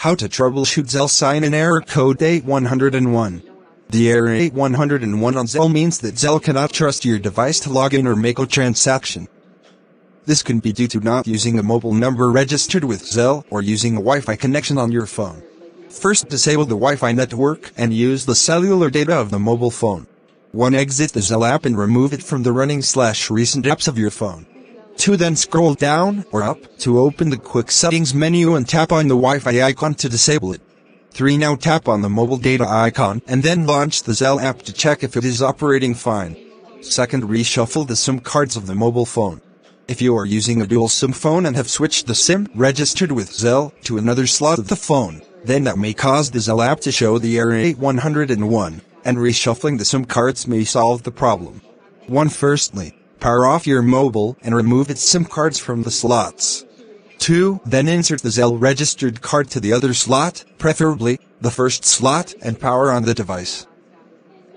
How to troubleshoot Zelle sign-in error code A101. The error A101 on Zelle means that Zelle cannot trust your device to log in or make a transaction. This can be due to not using a mobile number registered with Zelle or using a Wi-Fi connection on your phone. First, disable the Wi-Fi network and use the cellular data of the mobile phone. 1. Exit the Zelle app and remove it from the running/recent apps of your phone. 2. Then scroll down or up to open the quick settings menu and tap on the Wi-Fi icon to disable it. 3. Now tap on the mobile data icon and then launch the Zelle app to check if it is operating fine. 2. Reshuffle the SIM cards of the mobile phone. If you are using a dual SIM phone and have switched the SIM registered with Zelle to another slot of the phone, then that may cause the Zelle app to show the error A101, and reshuffling the SIM cards may solve the problem. 1. Firstly, power off your mobile and remove its SIM cards from the slots. 2. Then insert the Zelle registered card to the other slot, preferably the first slot, and power on the device.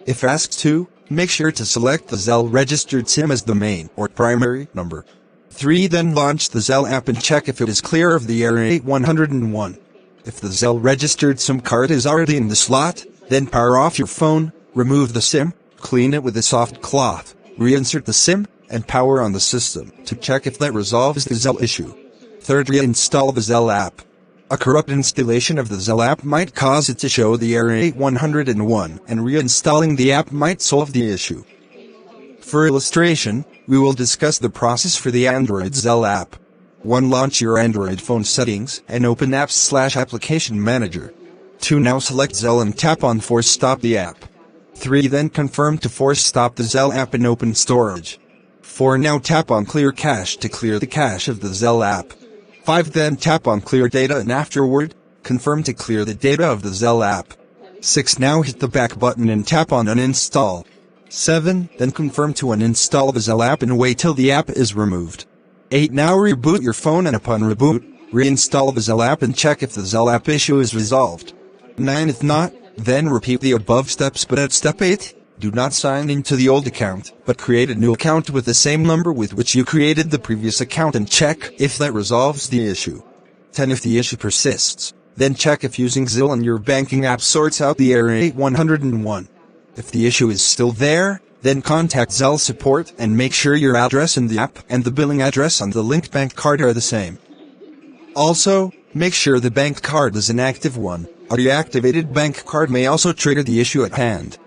If asked to, make sure to select the Zelle registered SIM as the main or primary number. 3. Then launch the Zelle app and check if it is clear of the error A101. If the Zelle registered SIM card is already in the slot, then power off your phone, remove the SIM, clean it with a soft cloth, reinsert the SIM, and power on the system to check if that resolves the Zelle issue. 3. Reinstall the Zelle app. A corrupt installation of the Zelle app might cause it to show the error A101, and reinstalling the app might solve the issue. For illustration, we will discuss the process for the Android Zelle app. 1. Launch your Android phone settings and open Apps/Application Manager. 2. Now select Zelle and tap on Force Stop the app. 3. Then confirm to force stop the Zelle app and open storage. 4. Now tap on Clear Cache to clear the cache of the Zelle app. 5. Then tap on Clear Data and afterward, confirm to clear the data of the Zelle app. 6. Now hit the back button and tap on Uninstall. 7. Then confirm to uninstall the Zelle app and wait till the app is removed. 8. Now reboot your phone and upon reboot, reinstall the Zelle app and check if the Zelle app issue is resolved. 9. If not, then repeat the above steps, but at step 8, do not sign into the old account, but create a new account with the same number with which you created the previous account and check if that resolves the issue. 10. If the issue persists, then check if using Zelle on your banking app sorts out the error A101. If the issue is still there, then contact Zelle support and make sure your address in the app and the billing address on the linked bank card are the same. Also, make sure the bank card is an active one. A deactivated bank card may also trigger the issue at hand.